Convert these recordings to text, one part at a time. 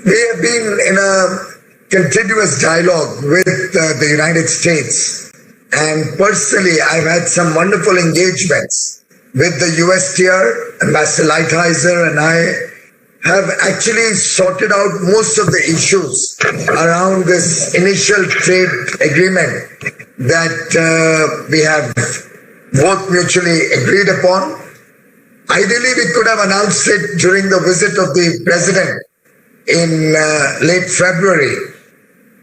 We have been in a continuous dialogue with the United States, and personally, I've had some wonderful engagements with the USTR, Ambassador Lighthizer, and I have actually sorted out most of the issues around this initial trade agreement that we have both mutually agreed upon. Ideally, we could have announced it during the visit of the president in late February,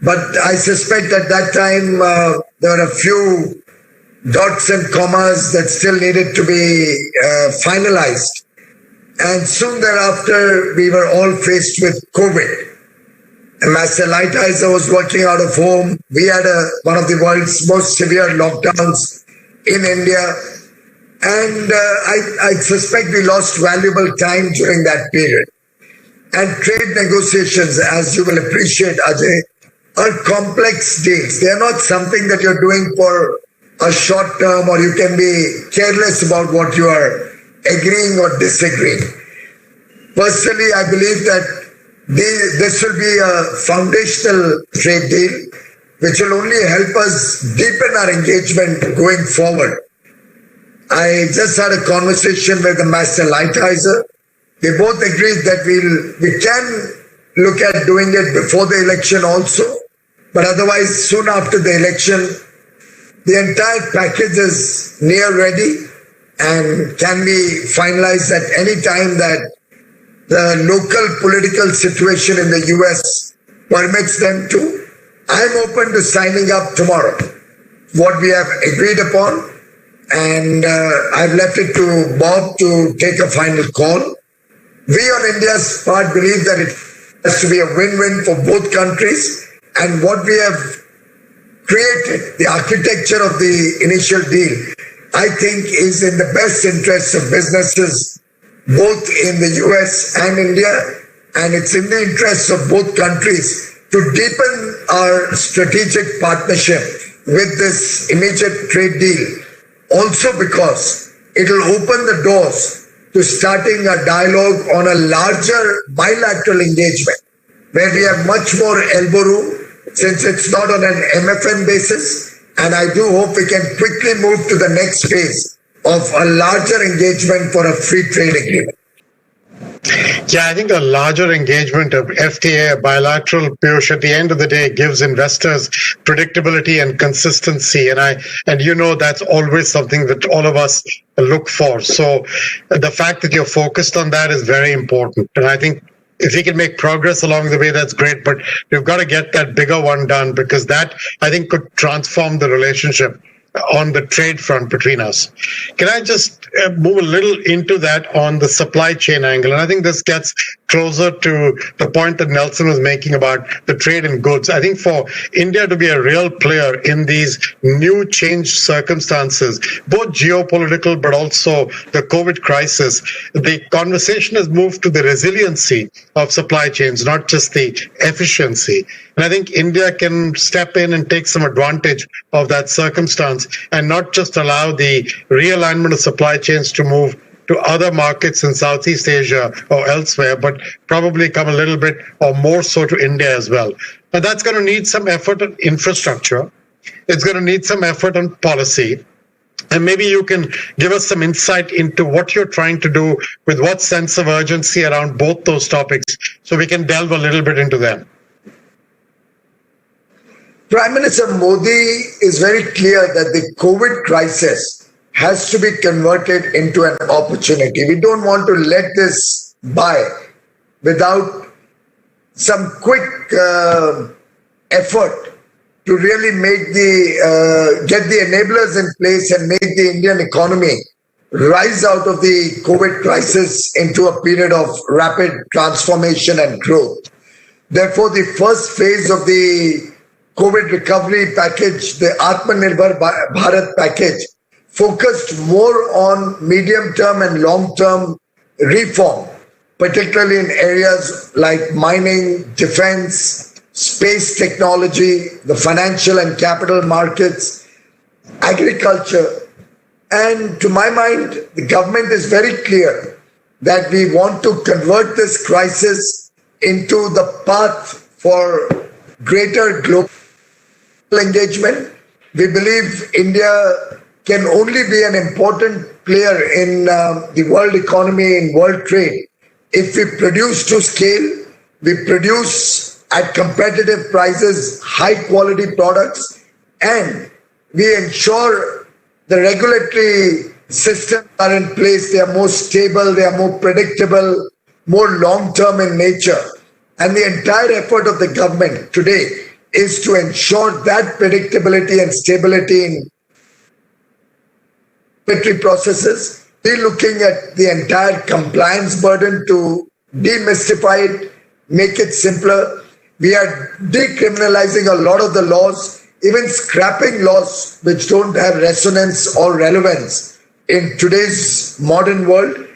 but I suspect at that time there were a few dots and commas that still needed to be finalized. And soon thereafter, we were all faced with COVID. Ambassador Lighthizer was working out of home. We had one of the world's most severe lockdowns in India. And I suspect we lost valuable time during that period. And trade negotiations, as you will appreciate, Ajay, are complex deals. They are not something that you're doing for a short term, or you can be careless about what you are agreeing or disagreeing. Personally, I believe that this will be a foundational trade deal, which will only help us deepen our engagement going forward. I just had a conversation with Ambassador Lighthizer. We both agreed that we can look at doing it before the election also, but otherwise soon after the election. The entire package is near ready and can be finalized at any time that the local political situation in the US permits them to. I'm open to signing up tomorrow, what we have agreed upon. And I've left it to Bob to take a final call. We on India's part believe that it has to be a win-win for both countries. And what we have created, the architecture of the initial deal, I think is in the best interests of businesses, both in the US and India. And it's in the interests of both countries to deepen our strategic partnership with this immediate trade deal. Also because it will open the doors to starting a dialogue on a larger bilateral engagement where we have much more elbow room since it's not on an MFN basis. And I do hope we can quickly move to the next phase of a larger engagement for a free trade agreement. Yeah, I think a larger engagement of FTA, bilateral, Piyush, at the end of the day gives investors predictability and consistency. And you know that's always something that all of us look for. So the fact that you're focused on that is very important. And I think if we can make progress along the way, that's great. But we've got to get that bigger one done, because that, I think, could transform the relationship on the trade front between us. Can I just move a little into that on the supply chain angle? And I think this gets closer to the point that Nelson was making about the trade in goods. I think for India to be a real player in these new changed circumstances, both geopolitical but also the COVID crisis, the conversation has moved to the resiliency of supply chains, not just the efficiency. And I think India can step in and take some advantage of that circumstance and not just allow the realignment of supply chains to move to other markets in Southeast Asia or elsewhere, but probably come a little bit or more so to India as well. Now, that's going to need some effort on infrastructure. It's going to need some effort on policy. And maybe you can give us some insight into what you're trying to do with what sense of urgency around both those topics, so we can delve a little bit into them. Prime Minister Modi is very clear that the COVID crisis has to be converted into an opportunity. We don't want to let this by without some quick effort to really make get the enablers in place and make the Indian economy rise out of the COVID crisis into a period of rapid transformation and growth. Therefore, the first phase of the COVID recovery package, the Atmanirbhar Bharat package, focused more on medium-term and long-term reform, particularly in areas like mining, defense, space technology, the financial and capital markets, agriculture. And to my mind, the government is very clear that we want to convert this crisis into the path for greater global engagement. We believe India can only be an important player in the world economy, in world trade, if we produce to scale, we produce at competitive prices, high quality products, and we ensure the regulatory systems are in place, they are more stable, they are more predictable, more long term in nature. And the entire effort of the government today is to ensure that predictability and stability in regulatory processes. We're looking at the entire compliance burden to demystify it, make it simpler. We are decriminalizing a lot of the laws, even scrapping laws which don't have resonance or relevance in today's modern world.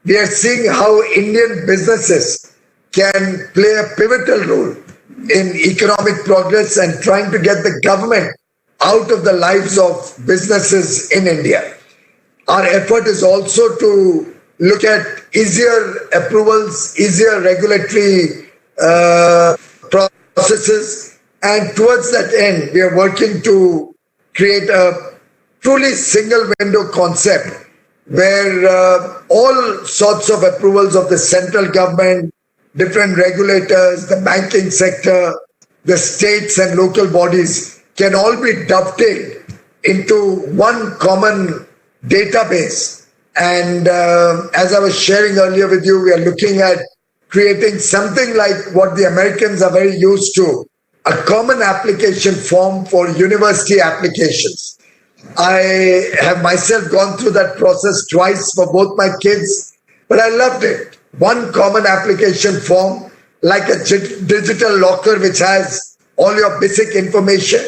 We are seeing how Indian businesses can play a pivotal role in economic progress and trying to get the government out of the lives of businesses in India. Our effort is also to look at easier approvals, easier regulatory processes, and towards that end, we are working to create a truly single window concept where all sorts of approvals of the central government, different regulators, the banking sector, the states and local bodies can all be dovetailed into one common database. And as I was sharing earlier with you, we are looking at creating something like what the Americans are very used to, a common application form for university applications. I have myself gone through that process twice for both my kids, but I loved it. One common application form, like a digital locker which has all your basic information,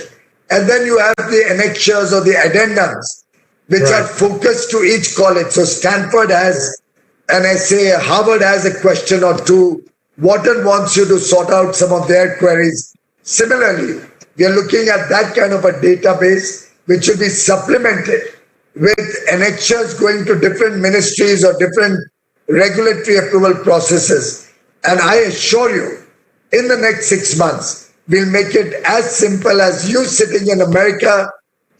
and then you have the annexures or the addendums which are focused to each college. So Stanford has an essay, Harvard has a question or two, Wharton wants you to sort out some of their queries. Similarly, we are looking at that kind of a database which should be supplemented with annexures going to different ministries or different regulatory approval processes. And I assure you, in the next 6 months, we'll make it as simple as you sitting in America,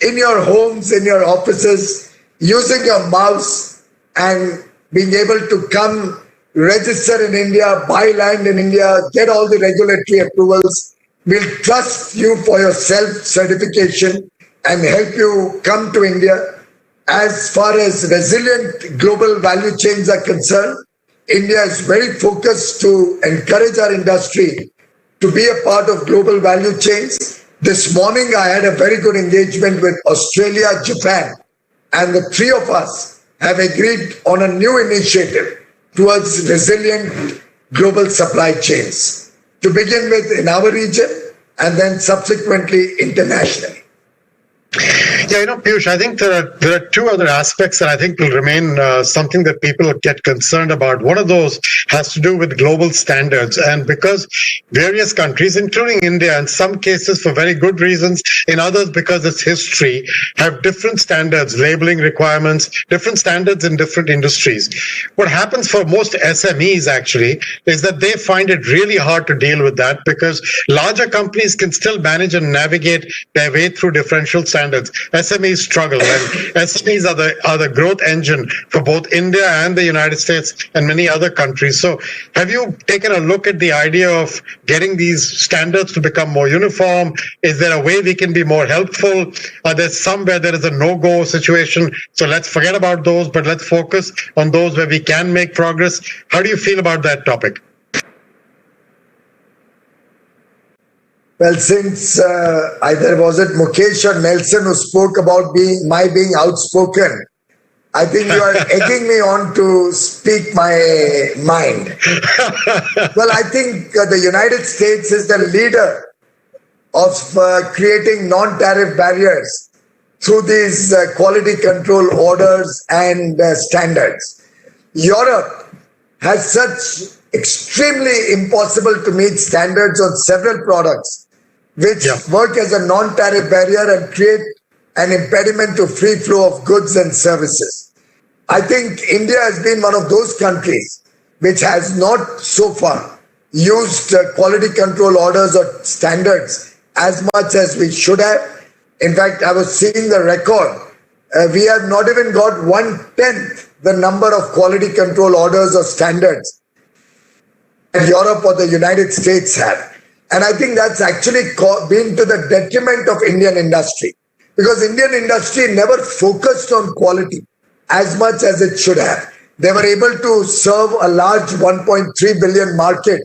in your homes, in your offices, using your mouse and being able to come register in India, buy land in India, get all the regulatory approvals. We'll trust you for your self-certification and help you come to India. As far as resilient global value chains are concerned, India is very focused to encourage our industry to be a part of global value chains. This morning, I had a very good engagement with Australia, Japan, and the three of us have agreed on a new initiative towards resilient global supply chains, to begin with in our region and then subsequently internationally. Yeah, Piyush, I think there are two other aspects that I think will remain something that people get concerned about. One of those has to do with global standards. And because various countries, including India, in some cases for very good reasons, in others because it's history, have different standards, labeling requirements, different standards in different industries. What happens for most SMEs actually is that they find it really hard to deal with that because larger companies can still manage and navigate their way through differential standards. SMEs struggle, and SMEs are the growth engine for both India and the United States and many other countries. So have you taken a look at the idea of getting these standards to become more uniform? Is there a way we can be more helpful? Are there some where there is a no-go situation? So let's forget about those, but let's focus on those where we can make progress. How do you feel about that topic? Well, since either was it Mukesh or Nelson who spoke about my being outspoken, I think you are egging me on to speak my mind. Well, I think the United States is the leader of creating non-tariff barriers through these quality control orders and standards. Europe has such extremely impossible to meet standards on several products which work as a non-tariff barrier and create an impediment to free flow of goods and services. I think India has been one of those countries which has not so far used quality control orders or standards as much as we should have. In fact, I was seeing the record. We have not even got 1/10 the number of quality control orders or standards that Europe or the United States have. And I think that's actually been to the detriment of Indian industry, because Indian industry never focused on quality as much as it should have. They were able to serve a large 1.3 billion market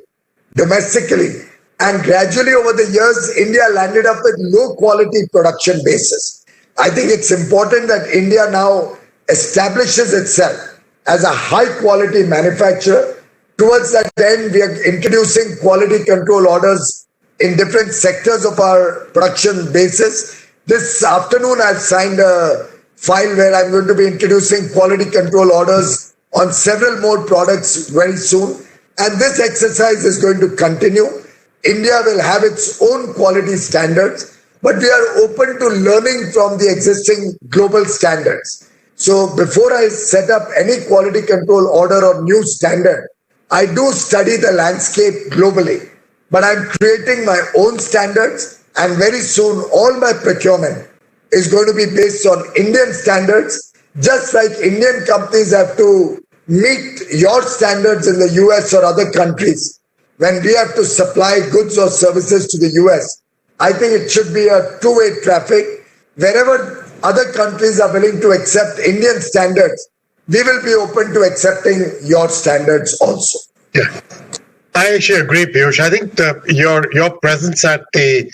domestically. And gradually over the years, India landed up with low quality production bases. I think it's important that India now establishes itself as a high quality manufacturer. Towards that end, we are introducing quality control orders in different sectors of our production bases. This afternoon, I've signed a file where I'm going to be introducing quality control orders on several more products very soon. And this exercise is going to continue. India will have its own quality standards, but we are open to learning from the existing global standards. So before I set up any quality control order or new standard, I do study the landscape globally, but I'm creating my own standards, and very soon all my procurement is going to be based on Indian standards, just like Indian companies have to meet your standards in the US or other countries. When we have to supply goods or services to the US, I think it should be a two-way traffic. Wherever other countries are willing to accept Indian standards, we will be open to accepting your standards also. Yeah, I actually agree, Piyush. I think your presence at the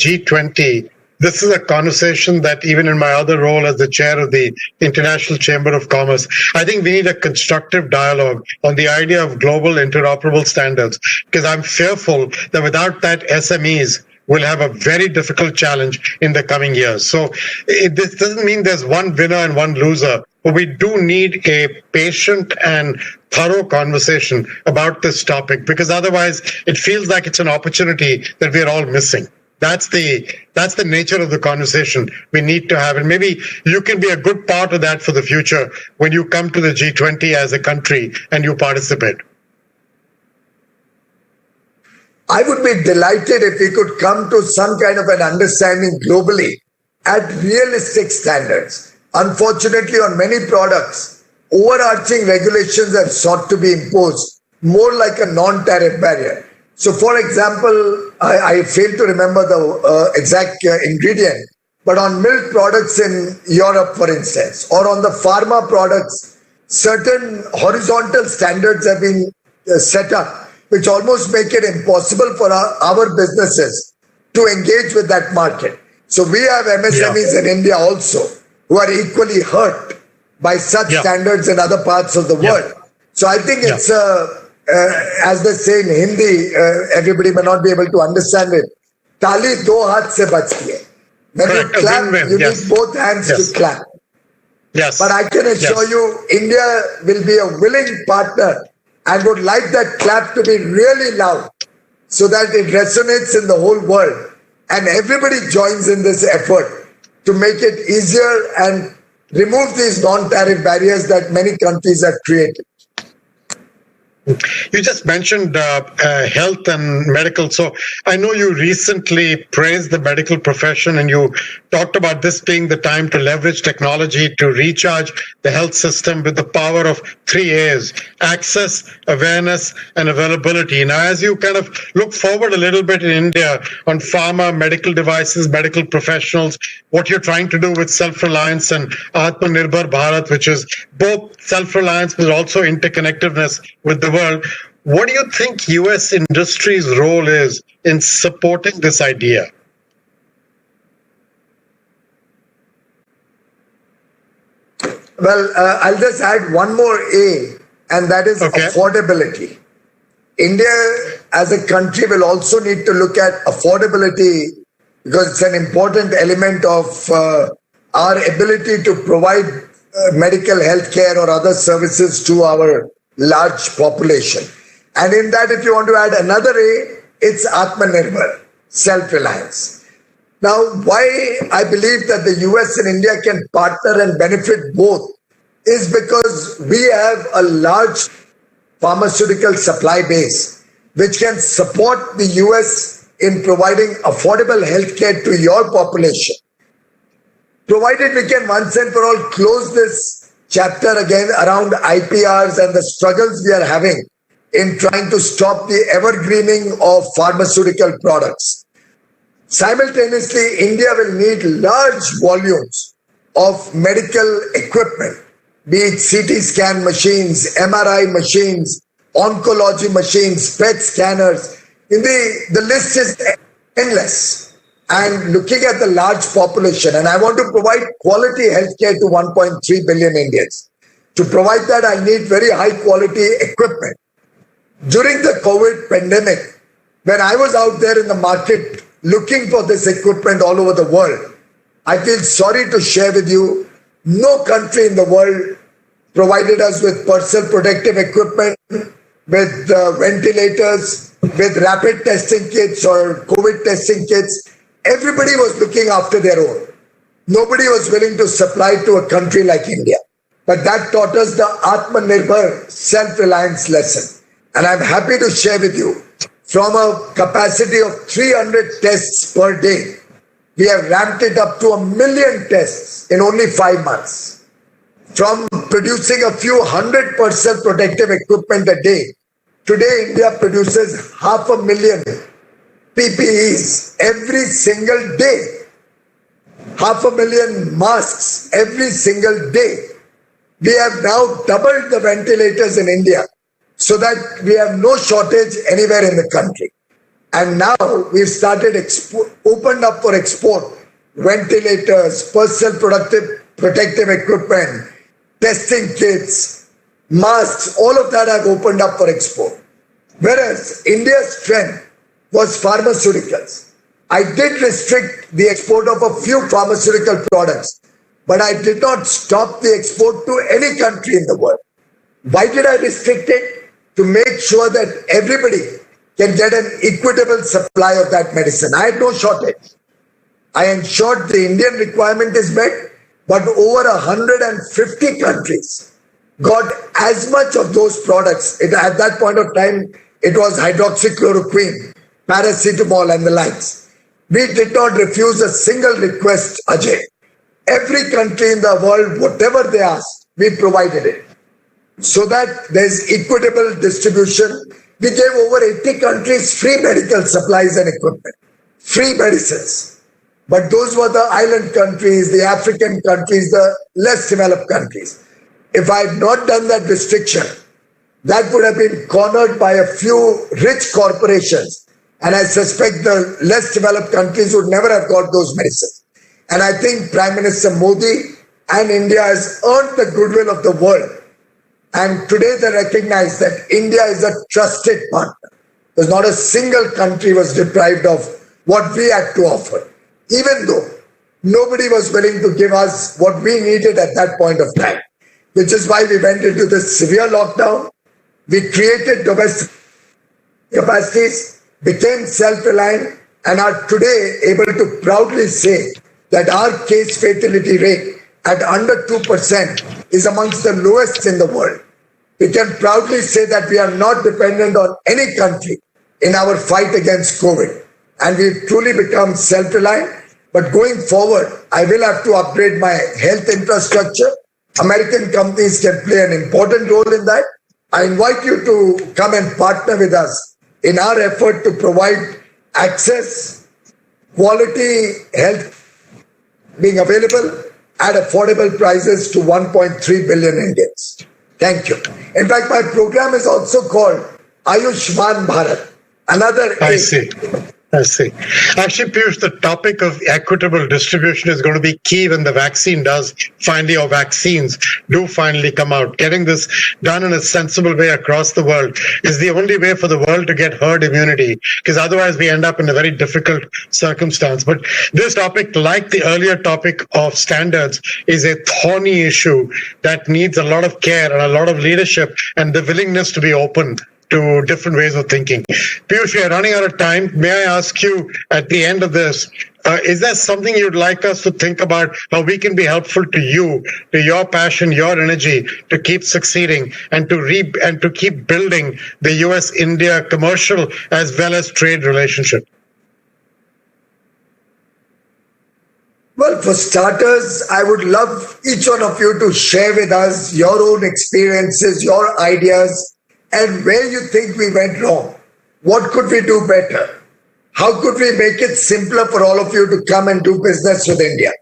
G20, this is a conversation that even in my other role as the chair of the International Chamber of Commerce, I think we need a constructive dialogue on the idea of global interoperable standards, because I'm fearful that without that, SMEs will have a very difficult challenge in the coming years. So this doesn't mean there's one winner and one loser, but we do need a patient and thorough conversation about this topic, because otherwise it feels like it's an opportunity that we're all missing. That's the nature of the conversation we need to have. And maybe you can be a good part of that for the future when you come to the G20 as a country and you participate. I would be delighted if we could come to some kind of an understanding globally at realistic standards. Unfortunately, on many products, overarching regulations have sought to be imposed more like a non-tariff barrier. So, for example, I fail to remember the exact ingredient, but on milk products in Europe, for instance, or on the pharma products, certain horizontal standards have been set up, which almost make it impossible for our businesses to engage with that market. So we have MSMEs in India also who are equally hurt by such standards in other parts of the world. So I think it's as they say in Hindi, everybody may not be able to understand it. Tali do haath se bachti hai. When you clap, you need both hands to clap. Yes. But I can assure you, India will be a willing partner and would like that clap to be really loud so that it resonates in the whole world. And everybody joins in this effort to make it easier and remove these non-tariff barriers that many countries have created. You just mentioned health and medical. So I know you recently praised the medical profession, and you talked about this being the time to leverage technology to recharge the health system with the power of 3 A's: access, awareness, and availability. Now, as you kind of look forward a little bit in India on pharma, medical devices, medical professionals, what you're trying to do with self-reliance and Atmanirbhar Bharat, which is both self-reliance but also interconnectedness with the world. What do you think US industry's role is in supporting this idea? Well, I'll just add one more A, and that is affordability. India as a country will also need to look at affordability because it's an important element of our ability to provide medical health care or other services to our large population. And in that, if you want to add another A, it's Atmanirbhar, self-reliance. Now, why I believe that the US and India can partner and benefit both is because we have a large pharmaceutical supply base which can support the US in providing affordable healthcare to your population. Provided we can once and for all close this chapter again around IPRs and the struggles we are having in trying to stop the evergreening of pharmaceutical products. Simultaneously, India will need large volumes of medical equipment, be it CT scan machines, MRI machines, oncology machines, PET scanners. The list is endless. And looking at the large population, and I want to provide quality healthcare to 1.3 billion Indians. To provide that, I need very high quality equipment. During the COVID pandemic, when I was out there in the market looking for this equipment all over the world, I feel sorry to share with you, no country in the world provided us with personal protective equipment, with ventilators, with rapid testing kits or COVID testing kits. Everybody was looking after their own. Nobody was willing to supply to a country like India. But that taught us the Atmanirbhar self-reliance lesson. And I'm happy to share with you, from a capacity of 300 tests per day, we have ramped it up to 1 million tests in only 5 months. From producing a few hundred personal protective equipment a day, today India produces 500,000 PPEs every single day. 500,000 masks every single day. We have now doubled the ventilators in India so that we have no shortage anywhere in the country. And now we've started opened up for export ventilators, personal protective equipment, testing kits, masks, all of that have opened up for export. Whereas India's strength was pharmaceuticals. I did restrict the export of a few pharmaceutical products, but I did not stop the export to any country in the world. Why did I restrict it? To make sure that everybody can get an equitable supply of that medicine. I had no shortage. I ensured the Indian requirement is met, but over 150 countries got as much of those products. At that point of time, it was hydroxychloroquine, paracetamol and the likes. We did not refuse a single request, Ajay. Every country in the world, whatever they asked, we provided it. So that there's equitable distribution. We gave over 80 countries free medical supplies and equipment, free medicines. But those were the island countries, the African countries, the less developed countries. If I had not done that restriction, that would have been cornered by a few rich corporations. And I suspect the less developed countries would never have got those medicines. And I think Prime Minister Modi and India has earned the goodwill of the world. And today they recognize that India is a trusted partner. There's not a single country was deprived of what we had to offer, even though nobody was willing to give us what we needed at that point of time, which is why we went into this severe lockdown. We created domestic capacities, became self-reliant, and are today able to proudly say that our case fatality rate at under 2% is amongst the lowest in the world. We can proudly say that we are not dependent on any country in our fight against COVID. And we've truly become self-reliant. But going forward, I will have to upgrade my health infrastructure. American companies can play an important role in that. I invite you to come and partner with us in our effort to provide access, quality health being available at affordable prices to 1.3 billion Indians. Thank you. In fact, my program is also called Ayushman Bharat. Another I see. Actually, Piyush, the topic of equitable distribution is going to be key when the vaccine does finally, or vaccines do finally come out. Getting this done in a sensible way across the world is the only way for the world to get herd immunity, because otherwise we end up in a very difficult circumstance. But this topic, like the earlier topic of standards, is a thorny issue that needs a lot of care and a lot of leadership and the willingness to be open to different ways of thinking. Piyush, we are running out of time. May I ask you at the end of this, Is there something you'd like us to think about how we can be helpful to you, to your passion, your energy, to keep succeeding and to keep building the US-India commercial as well as trade relationship? Well, for starters, I would love each one of you to share with us your own experiences, your ideas, and where you think we went wrong. What could we do better? How could we make it simpler for all of you to come and do business with India?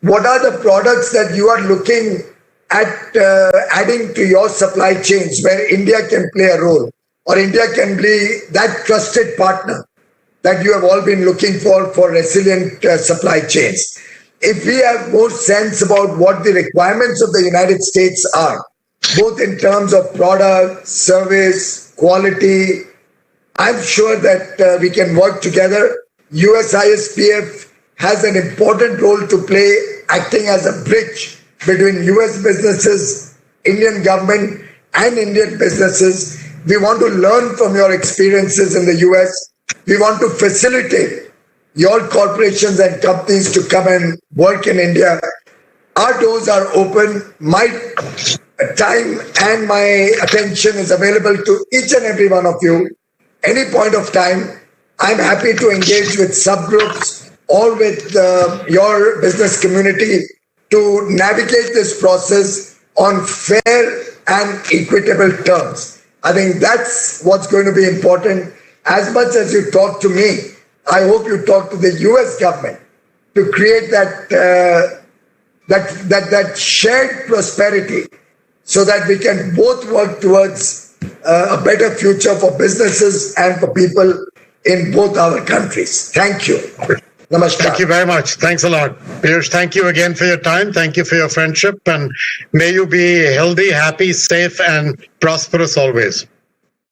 What are the products that you are looking at adding to your supply chains where India can play a role, or India can be that trusted partner that you have all been looking for resilient supply chains? If we have more sense about what the requirements of the United States are, both in terms of product, service, quality, I'm sure that we can work together. USISPF has an important role to play, acting as a bridge between US businesses, Indian government, and Indian businesses. We want to learn from your experiences in the US. We want to facilitate your corporations and companies to come and work in India. Our doors are open. My time and my attention is available to each and every one of you. Any point of time, I'm happy to engage with subgroups or with your business community to navigate this process on fair and equitable terms. I think that's what's going to be important. As much as you talk to me, I hope you talk to the US government to create that shared prosperity so that we can both work towards a better future for businesses and for people in both our countries. Thank you. Namaskar. Thank you very much. Thanks a lot. Piyush, thank you again for your time. Thank you for your friendship. And may you be healthy, happy, safe, and prosperous always.